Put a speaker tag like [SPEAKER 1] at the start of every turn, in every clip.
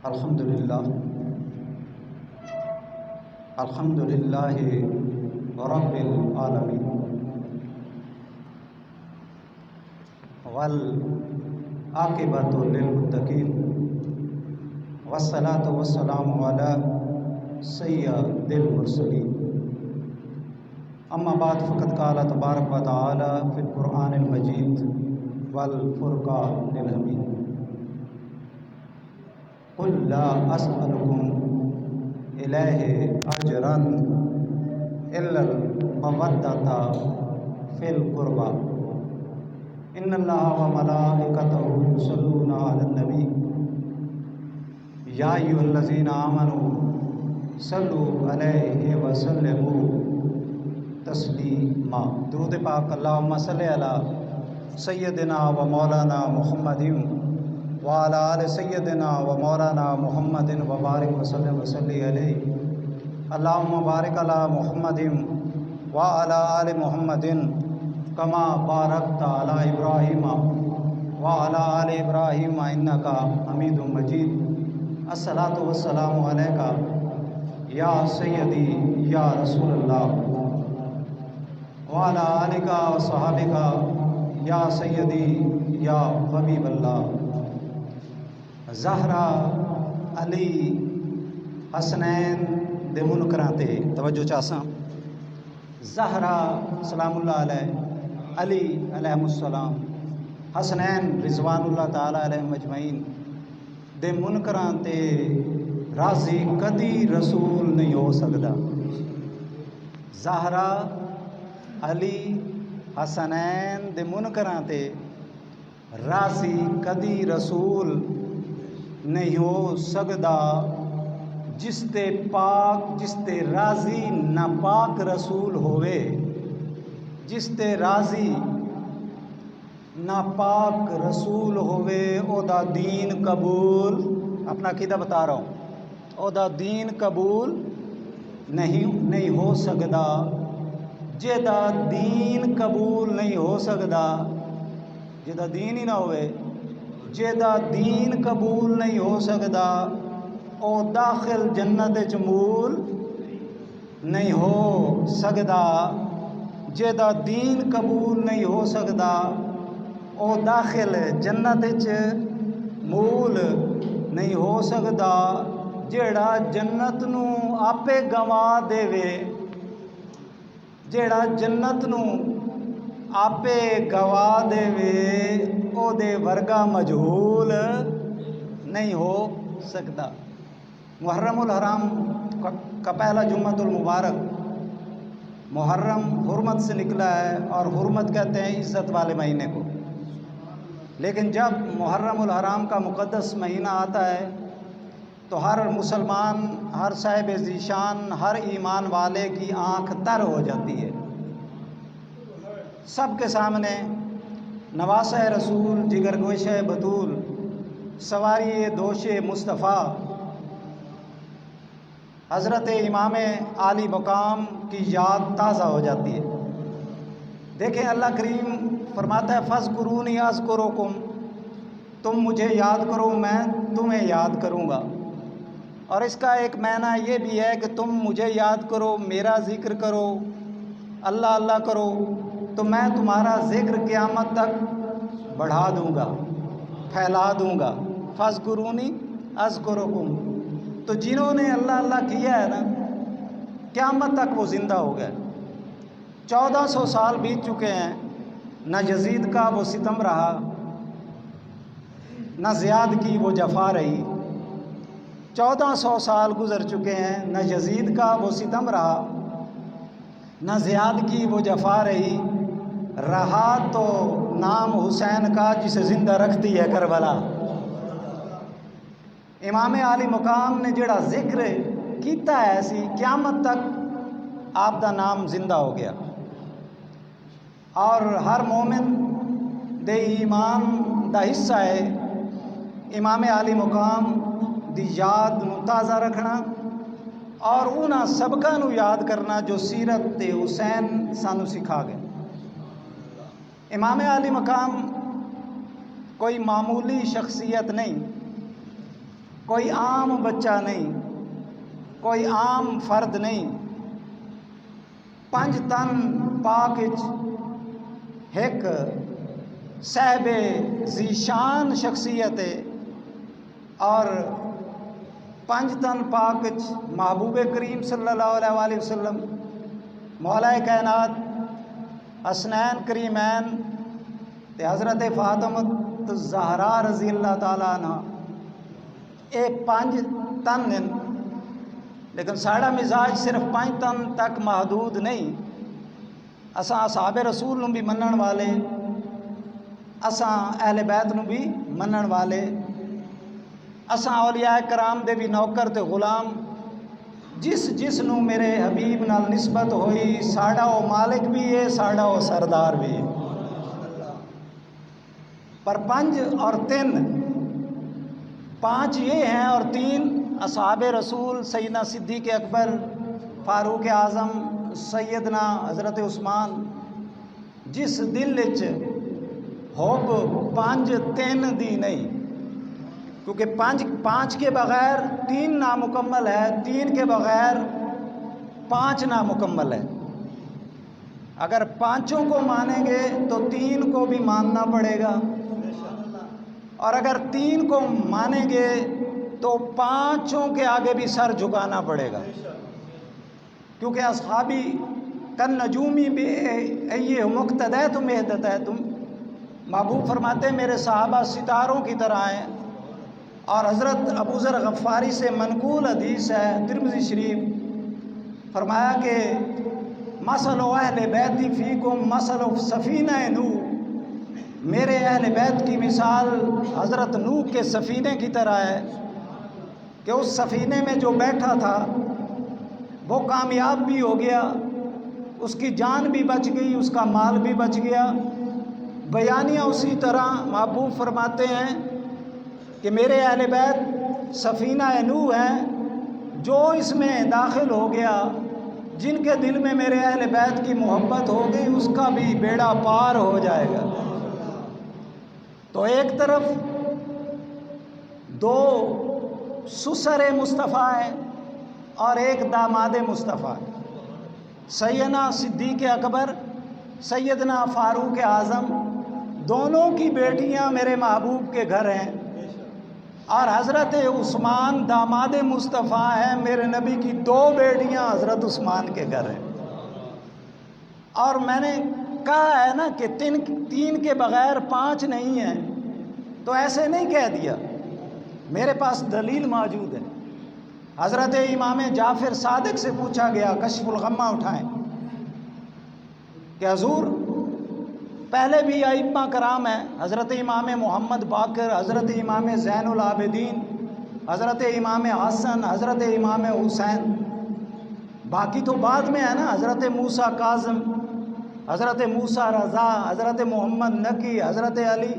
[SPEAKER 1] الحمدللہ رب العالمین والعاقبۃ للمتقین والصلاۃ والسلام علی سید المرسلین اما بعد فقد قال تبارک و تعالی فی القرآن المجید والفرقان الحمید قل لا اسألکم الیہ اجرا الا المودۃ فی القربى ان اللہ وملائکتہ یصلون علی النبی یا ایھا الذین آمنوا صلوا علیہ وسلموا تسلیما۔ درود پاک اللہم صلی علی سیدنا و مولانا محمد وعلی آل سیدنا و مولانا محمد وبارک وسلم وصلی علیہ اللہم بارک علی محمد وعلی آل محمد کما بارکت علی ابراہیم وعلی آل ابراہیم انکا حمید مجید۔ الصلاۃ والسلام علیکہ یا سیدی یا رسول اللہ وعلی آلکہ و صحابکہ یا سیدی یا حبیب اللہ۔ زہرا علی حسنین دے منکراں تے توجہ چاساں۔ زہرا سلام اللہ علیہ، علی علیہ السلام، حسنین رضوان اللہ تعالی علیہ مجمعین دے منکراں تے راضی کدی رسول نہیں ہو سکدا۔ زہرا علی حسنین دے منکراں تے راضی کدی رسول نہیں ہو سکدا، جس تے راضی ناپاک رسول ہوئے، جس تے راضی ناپاک رسول ہوئے او دا دین قبول، اپنا عقیدہ بتا رہا ہوں، او دا دین قبول نہیں ہو سکدا۔ جیدا دین قبول نہیں ہو سکدا، جیدا دین ہی نہ ہوئے، جیدا دین قبول نہیں ہو سکدا، او داخل جنت وچ مول نہیں ہو سکدا۔ جیدا دین قبول نہیں ہو سکدا، او داخل جنت وچ مول نہیں ہو سکدا۔ جیڑا جنت نو آپے گوا دیوے، جیڑا جنت نو آپے گوا دیوے، او دے ورگا مجہول نہیں ہو سکتا۔ محرم الحرام کا پہلا جمعۃ المبارک، محرم حرمت سے نکلا ہے، اور حرمت کہتے ہیں عزت والے مہینے کو، لیکن جب محرم الحرام کا مقدس مہینہ آتا ہے تو ہر مسلمان، ہر صاحب ذیشان، ہر ایمان والے کی آنکھ تر ہو جاتی ہے۔ سب کے سامنے نواسہ رسول، جگر گوشہ بطول، سواری دوش مصطفیٰ، حضرت امام عالی مقام کی یاد تازہ ہو جاتی ہے۔ دیکھیں اللہ کریم فرماتا ہے فَاذْكُرُونِي أَذْكُرُكُمْ، تم مجھے یاد کرو میں تمہیں یاد کروں گا۔ اور اس کا ایک معنی یہ بھی ہے کہ تم مجھے یاد کرو، میرا ذکر کرو، اللہ اللہ کرو، تو میں تمہارا ذکر قیامت تک بڑھا دوں گا، پھیلا دوں گا۔ فَاذْكُرُونِي أَذْكُرُكُمْ، تو جنہوں نے اللہ اللہ کیا ہے نا، قیامت تک وہ زندہ ہو گئے۔ 1400 سال بیت چکے ہیں، نہ یزید کا وہ ستم رہا، نہ زیاد کی وہ جفا رہی۔ 1400 سال گزر چکے ہیں، نہ یزید کا وہ ستم رہا، نہ زیاد کی وہ جفا رہی۔ رہا تو نام حسین کا جسے زندہ رکھتی ہے کربلا۔ امام عالی مقام نے جڑا ذکر کیتا ہے ایسی، قیامت تک آپ دا نام زندہ ہو گیا۔ اور ہر مومن دے ایمان دا حصہ ہے امام عالی مقام دی یاد نو تازہ رکھنا، اور انہاں سبقاں نو یاد کرنا جو سیرت تے حسین سانو سکھا گئے۔ امام عالی مقام کوئی معمولی شخصیت نہیں، کوئی عام بچہ نہیں، کوئی عام فرد نہیں، پنج تن پاک ایک صاحب ذیشان شخصیت ہے، اور پنج تن پاک محبوب کریم صلی اللہ علیہ وآلہ وسلم مولا کائنات حسنین کریمین تے حضرت فاطمہ زہرا رضی اللہ تعالیٰ عنہ ایک پنج تن ہیں، لیکن ساڑا مزاج صرف پنج تن تک محدود نہیں۔ اساں اصحاب رسول نو بھی منن والے، اساں اہل بیت نو بھی منن والے، اساں اولیاء کرام دے بھی نوکر تے غلام، جس نو میرے حبیب نال نسبت ہوئی ساڑا او مالک بھی ہے، ساڑا او سردار بھی ہے۔ پر پنج اور تین، پانچ یہ ہیں اور تین اصحاب رسول سیدنا صدیق اکبر، فاروق اعظم، سیدنا حضرت عثمان، جس دل وچ ہوب پانچ تین دی نہیں، کیونکہ پانچ کے بغیر تین نامکمل ہے، تین کے بغیر پانچ نامکمل ہے۔ اگر پانچوں کو مانیں گے تو تین کو بھی ماننا پڑے گا، اور اگر تین کو مانیں گے تو پانچوں کے آگے بھی سر جھکانا پڑے گا، کیونکہ اصحابی کن نجومی بھی یہ مقتدیتم اہدتیتم، محبوب فرماتے ہیں میرے صحابہ ستاروں کی طرح ہیں۔ اور حضرت ابو ذر غفاری سے منقول حدیث ہے ترمذی شریف، فرمایا کہ مثل اہل بیتی فیکم مثل سفینہ نوح، میرے اہل بیت کی مثال حضرت نوح کے سفینے کی طرح ہے کہ اس سفینے میں جو بیٹھا تھا وہ کامیاب بھی ہو گیا، اس کی جان بھی بچ گئی، اس کا مال بھی بچ گیا۔ بیانیہ اسی طرح محبوب فرماتے ہیں کہ میرے اہل بیت سفینہ نوح ہیں، جو اس میں داخل ہو گیا، جن کے دل میں میرے اہل بیت کی محبت ہو گئی، اس کا بھی بیڑا پار ہو جائے گا۔ تو ایک طرف دو سسر مصطفیٰ ہیں اور ایک داماد مصطفیٰ، سیدنا صدیق اکبر، سیدنا فاروق اعظم، دونوں کی بیٹیاں میرے محبوب کے گھر ہیں، اور حضرت عثمان داماد مصطفیٰ ہیں، میرے نبی کی دو بیٹیاں حضرت عثمان کے گھر ہیں۔ اور میں نے کہا ہے نا کہ تین کے بغیر پانچ نہیں ہیں، تو ایسے نہیں کہہ دیا، میرے پاس دلیل موجود ہے۔ حضرت امام جعفر صادق سے پوچھا گیا، کشف الغمہ اٹھائیں، کہ حضور پہلے بھی ائمہ کرام ہیں، حضرت امام محمد باقر، حضرت امام زین العابدین، حضرت امام حسن، حضرت امام حسین، باقی تو بعد میں ہے نا، حضرت موسیٰ کاظم، حضرت موسیٰ رضا، حضرت محمد نقی، حضرت علی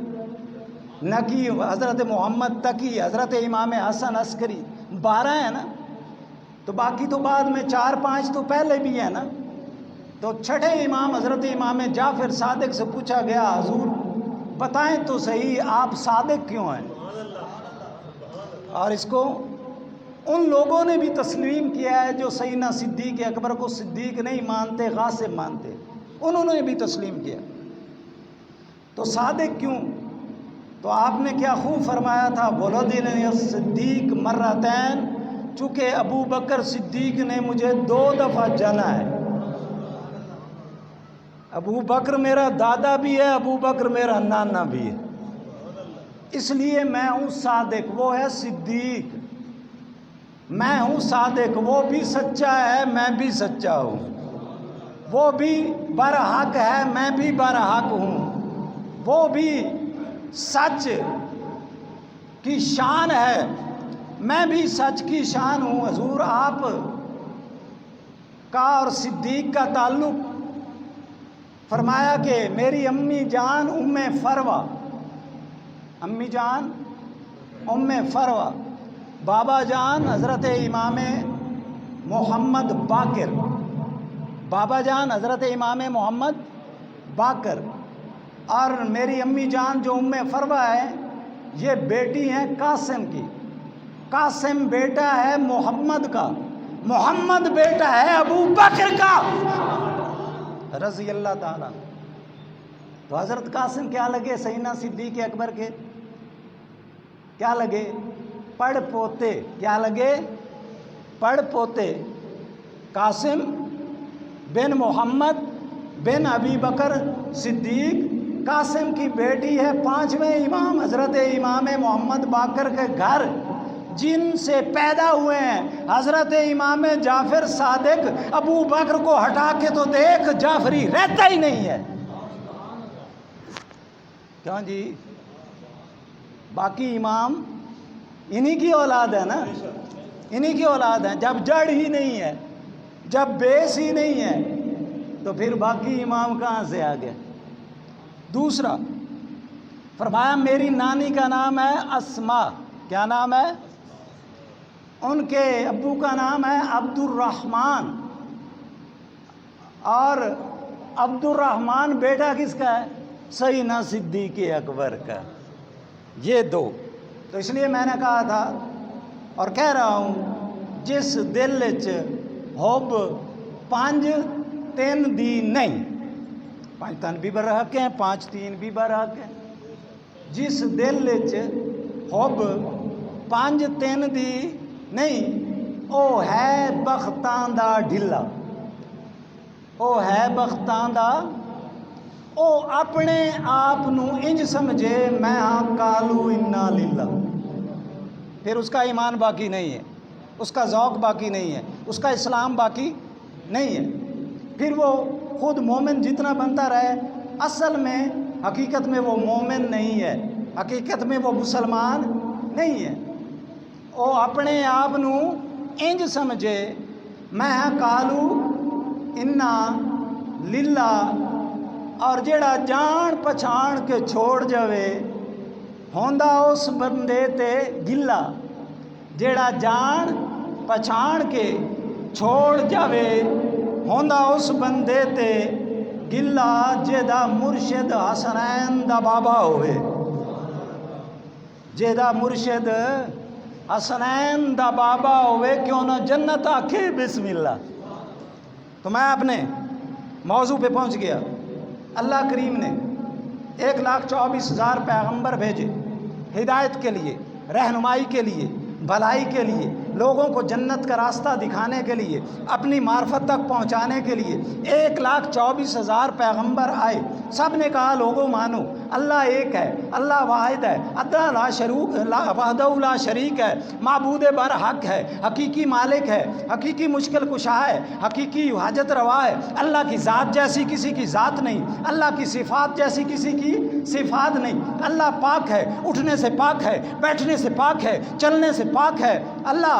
[SPEAKER 1] نقی، حضرت محمد تقی، حضرت امام حسن عسکری، 12 ہیں نا، تو باقی تو بعد میں 4-5 تو پہلے بھی ہیں نا۔ تو چھٹے امام حضرت امام جعفر صادق سے پوچھا گیا، حضور بتائیں تو صحیح آپ صادق کیوں ہیں؟ اور اس کو ان لوگوں نے بھی تسلیم کیا ہے جو سیدنا صدیق اکبر کو صدیق نہیں مانتے، غاصب مانتے، انہوں نے بھی تسلیم کیا۔ تو صادق کیوں؟ تو آپ نے کیا خوب فرمایا تھا، ولدنی صدیق مرتین، چونکہ ابو بکر صدیق نے مجھے 2 دفعہ جنا ہے۔ ابو بکر میرا دادا بھی ہے، ابو بکر میرا نانا بھی ہے، اس لیے میں ہوں صادق، وہ ہے صدیق۔ میں ہوں صادق، وہ بھی سچا ہے، میں بھی سچا ہوں، وہ بھی برحق ہے، میں بھی برحق ہوں، وہ بھی سچ کی شان ہے، میں بھی سچ کی شان ہوں۔ حضور آپ کا اور صدیق کا تعلق فرمایا کہ میری امی جان ام فروہ، امی جان ام فروہ، بابا جان حضرت امام محمد باقر، بابا جان حضرت امام محمد باقر، اور میری امی جان جو ام فروہ ہے یہ بیٹی ہیں قاسم کی، قاسم بیٹا ہے محمد کا، محمد بیٹا ہے ابو بکر کا رضی اللہ تعالیٰ۔ تو حضرت قاسم کیا لگے سیدنا صدیق اکبر کے؟ کیا لگے؟ پڑ پوتے۔ کیا لگے؟ پڑ پوتے۔ قاسم بن محمد بن ابی بکر صدیق، قاسم کی بیٹی ہے پانچویں امام حضرت امام محمد باقر کے گھر، جن سے پیدا ہوئے ہیں حضرت امام جعفر صادق۔ ابو بکر کو ہٹا کے تو دیکھ جعفری رہتا ہی نہیں ہے، کیوں جی؟ باقی امام انہی کی اولاد ہے نا، انہی کی اولاد ہے۔ جب جڑ ہی نہیں ہے، جب بیس ہی نہیں ہے، تو پھر باقی امام کہاں سے آ گئے؟ دوسرا فرمایا میری نانی کا نام ہے اسما۔ کیا نام ہے؟ ان کے ابو کا نام ہے عبد الرحمن، اور عبد الرحمن بیٹا کس کا ہے؟ سیدنا صدیق اکبر کا۔ یہ دو۔ تو اس لیے میں نے کہا تھا اور کہہ رہا ہوں، جس دل چ ہوب پانچ تین دی نہیں، پانچ تن بھی برحق ہیں، پانچ تین بھی برحق ہیں۔ جس دل چ ہوب پانچ تین دی نہیں، او ہے بختاں دا ڈھلا، او ہے بختاں دا، او اپنے آپ نو انج سمجھے میں ہاں کالو انا للہ، پھر اس کا ایمان باقی نہیں ہے، اس کا ذوق باقی نہیں ہے، اس کا اسلام باقی نہیں ہے۔ پھر وہ خود مومن جتنا بنتا رہے، اصل میں حقیقت میں وہ مومن نہیں ہے، حقیقت میں وہ مسلمان نہیں ہے۔ او اپنے آپ نو انج سمجھے میں ہاں کالو انا للہ، اور جیڑا جان پچھان کے چھوڑ جاوے ہوندا اس بندے تے گلا، جیڑا جان پچھان کے چھوڑ جاوے ہوندا اس بندے تے گلا، جیدا مرشد حسنین دا بابا ہوئے، جیدا مرشد حسنین دا بابا ہوئے، کیوں نہ جنت آکھے بسم اللہ۔ تو میں اپنے موضوع پہ پہنچ گیا۔ اللہ کریم نے 1,24,000 پیغمبر بھیجے ہدایت کے لیے، رہنمائی کے لیے، بھلائی کے لیے، لوگوں کو جنت کا راستہ دکھانے کے لیے، اپنی معرفت تک پہنچانے کے لیے 1,24,000 پیغمبر آئے۔ سب نے کہا لوگوں مانو اللہ ایک ہے، اللہ واحد ہے، وحدہ لا شریک ہے، معبود برحق ہے، حقیقی مالک ہے، حقیقی مشکل کشا ہے، حقیقی حاجت روا ہے۔ اللہ کی ذات جیسی کسی کی ذات نہیں، اللہ کی صفات جیسی کسی کی صفات نہیں۔ اللہ پاک ہے، اٹھنے سے پاک ہے، بیٹھنے سے پاک ہے، چلنے سے پاک ہے۔ اللہ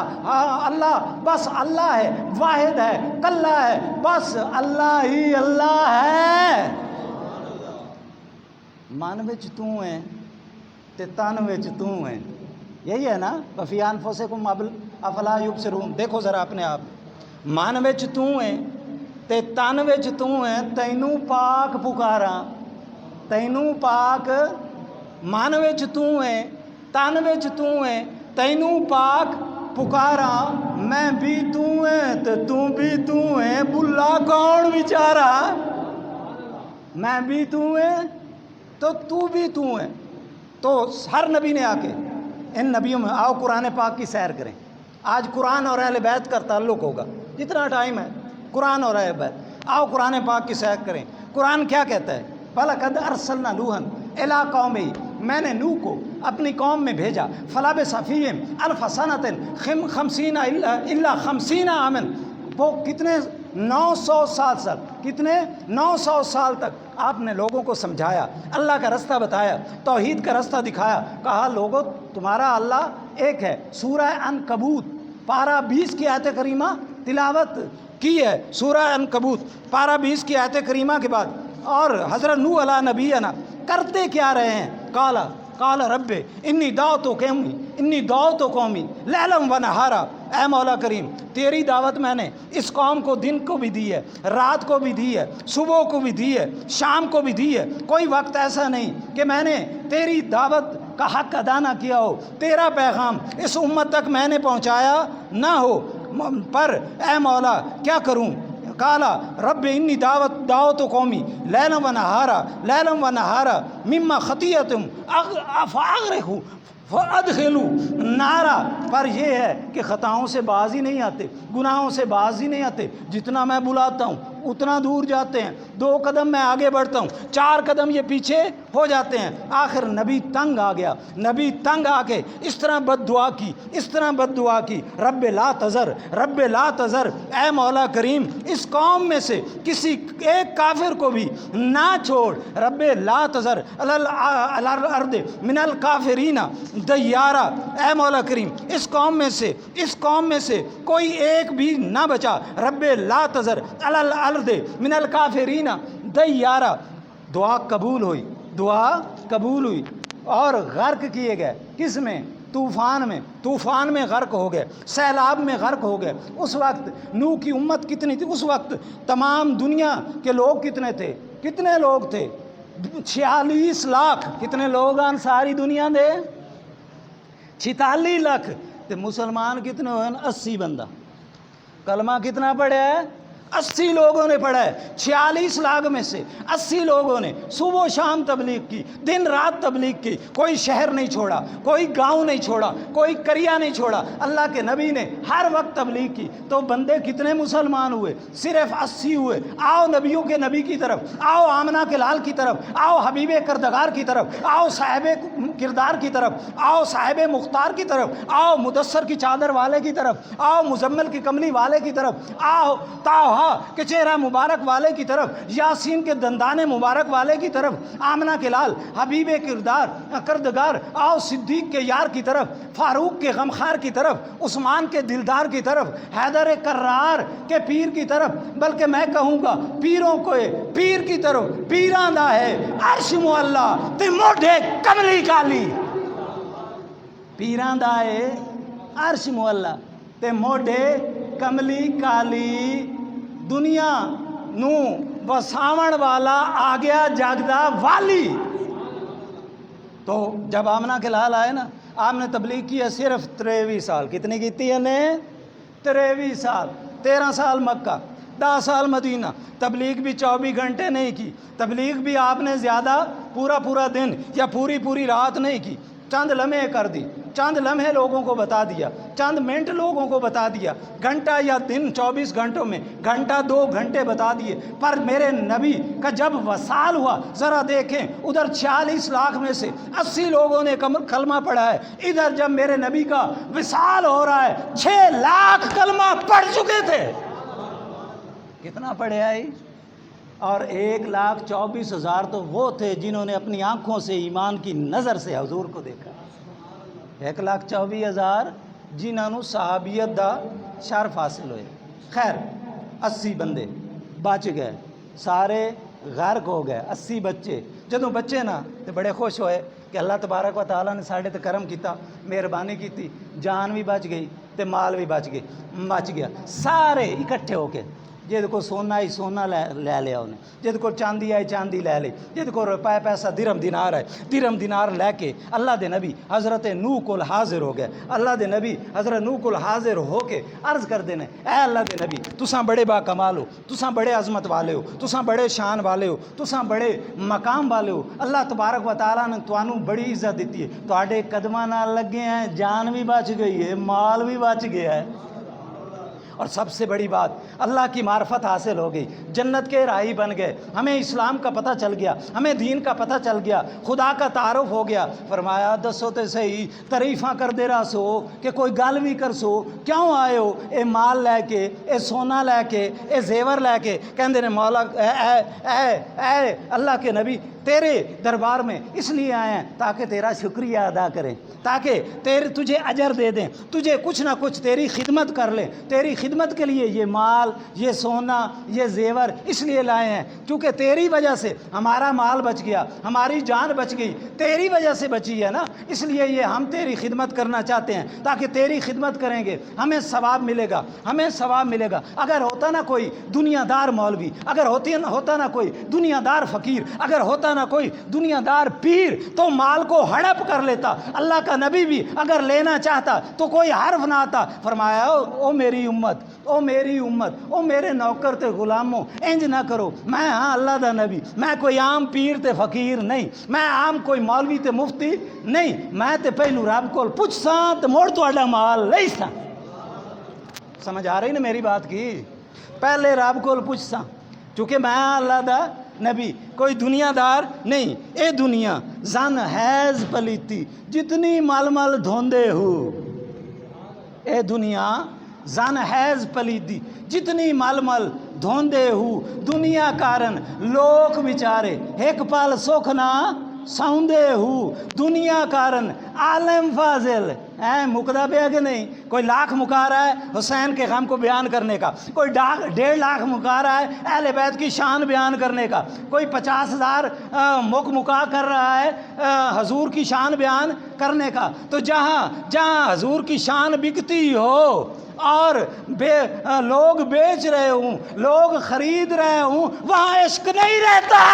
[SPEAKER 1] بس اللہ ہے، واحد ہے، کلہ ہے، بس اللہ ہی اللہ ہے۔ من وچ تو ہے تے تن وچ تو ہے، یہی ہے نا؟ وفی انفسکم افلا یبصرون۔ دیکھو ذرا اپنے آپ، من وچ تو ہے تے تن وچ تو ہے، تینوں پاک پکاراں، تینوں پاک، من وچ تو ہے تن وچ تو ہے، تینوں پاک پکاراں، میں بھی تو ہے تے تو بھی تو ہے، بلا کون بیچارہ؟ میں بھی تو ہے تو بھی تو ہے۔ تو ہر نبی نے آ کے ان نبیوں میں، آؤ قرآن پاک کی سیر کریں۔ آج قرآن اور اہل بیت کا تعلق ہوگا، جتنا ٹائم ہے قرآن اور اہل بیت، آؤ قرآن پاک کی سیر کریں۔ قرآن کیا کہتا ہے؟ وَلَقَدْ أَرْسَلْنَا نُوحًا إِلَىٰ قَوْمِهِ، میں نے نوح کو اپنی قوم میں بھیجا، فَلَبِثَ فِيهِمْ أَلْفَ سَنَةٍ 50 عامًا، وہ کتنے 900 سال تک، کتنے 900 سال تک آپ نے لوگوں کو سمجھایا، اللہ کا رستہ بتایا، توحید کا رستہ دکھایا، کہا لوگوں تمہارا اللہ ایک ہے۔ سورہ عنکبوت پارہ 20 کی آیت کریمہ تلاوت کی ہے، سورہ عنکبوت پارہ 20 کی آیت کریمہ کے بعد، اور حضرت نوح علیہ نبینا کرتے کیا رہے ہیں؟ قال رب انی دعوت قومی لیلا و نہارا، اے مولا کریم تیری دعوت میں نے اس قوم کو دن کو بھی دی ہے، رات کو بھی دی ہے، صبح کو بھی دی ہے، شام کو بھی دی ہے، کوئی وقت ایسا نہیں کہ میں نے تیری دعوت کا حق ادا نہ کیا ہو، تیرا پیغام اس امت تک میں نے پہنچایا نہ ہو، پر اے مولا کیا کروں؟ کالا رب انی دعوت قومی لیلا و نہارا مما خطیتم فاغرقوا فادخلوا نارا، پر یہ ہے کہ خطاؤں سے باز ہی نہیں آتے، گناہوں سے باز ہی نہیں آتے، جتنا میں بلاتا ہوں اتنا دور جاتے ہیں، 2 قدم میں آگے بڑھتا ہوں 4 قدم یہ پیچھے ہو جاتے ہیں۔ آخر نبی تنگ آ گیا، نبی تنگ آ کے اس طرح بد دعا کی، رب لا تذر، اے مولا کریم اس قوم میں سے کسی ایک کافر کو بھی نہ چھوڑ، رب لا تذر علی الارض من الکافرین دیارا، اے مولا کریم اس قوم میں سے کوئی ایک بھی نہ بچا، رب لا تذر علی الارض من الکافرین دیارا۔ دعا قبول ہوئی اور غرق کیے گئے، کس میں؟ طوفان میں غرق ہو گئے، سیلاب میں غرق ہو گئے۔ اس وقت نوح کی امت کتنی تھی؟ اس وقت تمام دنیا کے لوگ کتنے تھے؟ 46 لاکھ۔ کتنے لوگ ہیں ساری دنیا دے؟ 46 لاکھ۔ تے مسلمان کتنے ہوئے؟ 80 بندہ۔ کلمہ کتنا پڑھا ہے؟ 80 لوگوں نے پڑھا ہے۔ 46 لاکھ میں سے 80 لوگوں نے صبح و شام تبلیغ کی، دن رات تبلیغ کی، کوئی شہر نہیں چھوڑا، کوئی گاؤں نہیں چھوڑا، کوئی قریہ نہیں چھوڑا، اللہ کے نبی نے ہر وقت تبلیغ کی۔ تو بندے کتنے مسلمان ہوئے؟ صرف 80 ہوئے۔ آؤ نبیوں کے نبی کی طرف، آؤ آمنہ کے لال کی طرف، آؤ حبیب کردگار کی طرف، آؤ صاحب کردار کی طرف، آؤ صاحب مختار کی طرف، آؤ مدثر کی چادر والے کی طرف، آؤ مزمل کی کملی والے کی طرف، آؤ طٰہٰ کے چہرہ مبارک والے کی طرف، یاسین کے دندان مبارک والے کی طرف، آمنہ کے لال حبیب کردگار، آؤ صدیق کے یار کی طرف، فاروق کے غمخار کی طرف، عثمان کے دلدار کی طرف، حیدر کرار کے پیر کی طرف، بلکہ میں کہوں گا پیروں کو پیر کی طرف، پیراں دا ہے عرش معلا تے موڈھے کملی کالی، پیراں دا ہے عرش معلا تے موڈھے کملی کالی، دنیا نو وساون والا آ گیا جاگدا والی۔ تو جب آمنہ کے لال آئے نا، آپ نے تبلیغ کی ہے صرف 23 سال۔ کتنی کیتی ہے نے؟ 23 سال۔ 13 سال مکہ، 10 سال مدینہ۔ تبلیغ بھی 24 گھنٹے نہیں کی، تبلیغ بھی آپ نے زیادہ پورا دن یا پوری رات نہیں کی، چند لمحے کر دی، چند لمحے لوگوں کو بتا دیا، چند منٹ لوگوں کو بتا دیا، گھنٹہ یا دن 24 گھنٹوں میں گھنٹہ 2 گھنٹے بتا دیے۔ پر میرے نبی کا جب وصال ہوا، ذرا دیکھیں ادھر 46 لاکھ میں سے 80 لوگوں نے کلمہ پڑھا ہے، ادھر جب میرے نبی کا وصال ہو رہا ہے 6 لاکھ کلمہ پڑھ چکے تھے۔ کتنا پڑھے آئی؟ اور 1,24,000 تو وہ تھے جنہوں نے اپنی آنکھوں سے ایمان کی نظر سے حضور کو دیکھا۔ 1,24,000 جنہوں صحابیت دا شرف حاصل ہوئے۔ خیر 80 بندے بچ گئے، سارے غرق ہو گئے۔ 80 بچے، جدوں بچے نا تو بڑے خوش ہوئے کہ اللہ تبارک و تعالیٰ نے ساڑھے تے کرم کیتا، مہربانی کیتی، جان بھی بچ گئی تے مال بھی بچ گیا۔ سارے اکٹھے ہو کے جہد کو سونا ہی سونا لے لیا انہیں، جہد کو چاندی آئی چاندی لے لی، جہد کو روپے پیسہ درم دینار ہے درم دینار لے کے اللہ دے نبی حضرت نوح کول حاضر ہو گئے۔ اللہ دے نبی حضرت نوح کول حاضر ہو کے عرض کر دینے، اے اللہ دے نبی تساں بڑے با کمال ہو، تساں بڑے عظمت والے ہو، تساں بڑے شان والے ہو، تساں بڑے مقام والے ہو، اللہ تبارک و تعالیٰ نے توانوں بڑی عزت دیتی ہے، تواڈے قدماں نال لگے ہیں، جان بھی بچ گئی ہے، مال بھی بچ گیا ہے، اور سب سے بڑی بات اللہ کی معرفت حاصل ہو گئی، جنت کے راہی بن گئے، ہمیں اسلام کا پتہ چل گیا، ہمیں دین کا پتہ چل گیا، خدا کا تعارف ہو گیا۔ فرمایا دسو تے صحیح تعریفاں کر دے رہا سو کہ کوئی گل بھی کر سو، کیوں آئے ہو اے مال لے کے، اے سونا لے کے، اے زیور لے کے؟ کہندے نے مولا اے اللہ کے نبی تیرے دربار میں اس لیے آئے ہیں تاکہ تیرا شکریہ ادا کریں، تاکہ تجھے اجر دے دیں، تجھے کچھ نہ کچھ تیری خدمت کر لیں، تیری خدمت کے لیے یہ مال، یہ سونا، یہ زیور اس لیے لائے ہیں کیونکہ تیری وجہ سے ہمارا مال بچ گیا، ہماری جان بچ گئی، تیری وجہ سے بچی ہے نا، اس لیے یہ ہم تیری خدمت کرنا چاہتے ہیں تاکہ تیری خدمت کریں گے ہمیں ثواب ملے گا، ہمیں ثواب ملے گا۔ اگر ہوتا نا کوئی دنیا دار مولوی، اگر ہوتا نا کوئی دنیا دار فقیر، اگر ہوتا نا کوئی دنیا دار پیر تو مال کو ہڑپ کر لیتا۔ اللہ کا نبی بھی اگر لینا چاہتا تو کوئی حرف نہ آتا۔ فرمایا او میری امت، او میری امت، او میرے نوکر تے غلاموں، انج نہ کرو، میں ہاں اللہ دا نبی، میں کوئی عام پیر تے فقیر نہیں، میں عام کوئی مولوی تے مفتی نہیں، میں تے پہلو رب کول پوچھساں تے مڑ تہاڈا مال لئیساں۔ سمجھ آ رہی نا میری بات کی؟ پہلے رب کول پوچھساں چونکہ میں اللہ دا نبی، کوئی دنیا دار نہیں۔ اے دنیا زن حیض پلیتی جتنی مل مل دھوندے ہو، اے دنیا زن حیض پلیتی جتنی مل مل دھوندے ہو، دنیا کارن لوگ بیچارے ایک پل سکھ نہ سوندے ہو، دنیا کارن عالم فاضل مکدا پیا کہ نہیں؟ کوئی لاکھ مکا رہا ہے حسین کے غم کو بیان کرنے کا، کوئی 1.5 لاکھ مکا رہا ہے اہل بیت کی شان بیان کرنے کا، کوئی 50,000 مکا کر رہا ہے حضور کی شان بیان کرنے کا۔ تو جہاں حضور کی شان بکتی ہو اور لوگ بیچ رہے ہوں، لوگ خرید رہے ہوں، وہاں عشق نہیں رہتا۔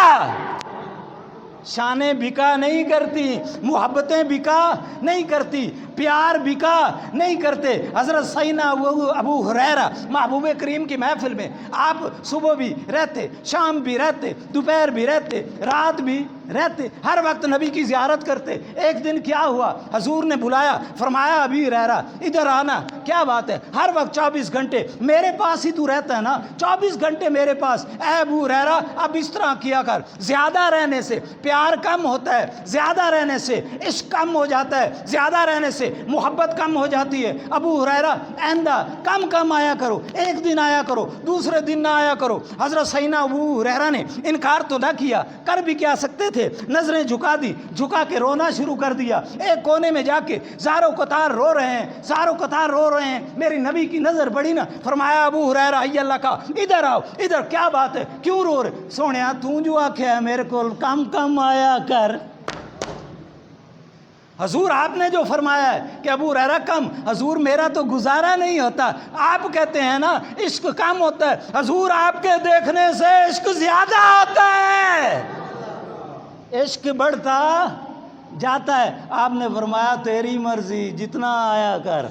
[SPEAKER 1] شانیں بکا نہیں کرتی، محبتیں بکا نہیں کرتی، پیار بکا نہیں کرتے۔ حضرت سیدنا ابو ہریرہ محبوب کریم کی محفل میں آپ صبح بھی رہتے، شام بھی رہتے، دوپہر بھی رہتے، رات بھی رہتے، ہر وقت نبی کی زیارت کرتے۔ ایک دن کیا ہوا، حضور نے بلایا، فرمایا ابی ہریرہ ادھر آنا، کیا بات ہے؟ ہر وقت 24 گھنٹے میرے پاس ہی تو رہتا ہے نا، 24 گھنٹے میرے پاس۔ اے ابو ہریرہ اب اس طرح کیا کر، زیادہ رہنے سے پیار کم ہوتا ہے، زیادہ رہنے سے عشق کم ہو جاتا ہے، زیادہ رہنے سے محبت کم ہو جاتی ہے۔ ابو ہریرہ آئندہ کم آیا کرو، ایک دن آیا کرو، دوسرے دن نہ آیا کرو۔ حضرت سیدنا ابو ہریرہ نے انکار تو نہ کیا، کر بھی کیا سکتے تھے، نظریں جھکا دی، جھکا کے رونا شروع کر دیا۔ ایک کونے میں جا کے زاروں قطار رو رہے ہیں، میری نبی کی نظر پڑی نا، فرمایا ابو ہریرہ ای اللہ کا ادھر آؤ، ادھر، کیا بات ہے، کیوں رو رہے؟ سونیا تو جو آکھیا ہے میرے کو کم آیا کر۔ حضور آپ نے جو فرمایا ہے کہ ابو ہریرہ کم، حضور میرا تو گزارا نہیں ہوتا۔ آپ کہتے ہیں نا عشق کم ہوتا ہے، حضور آپ کے دیکھنے سے عشق زیادہ ہوتا ہے، عشق بڑھتا جاتا ہے۔ آپ نے فرمایا تیری مرضی جتنا آیا کر۔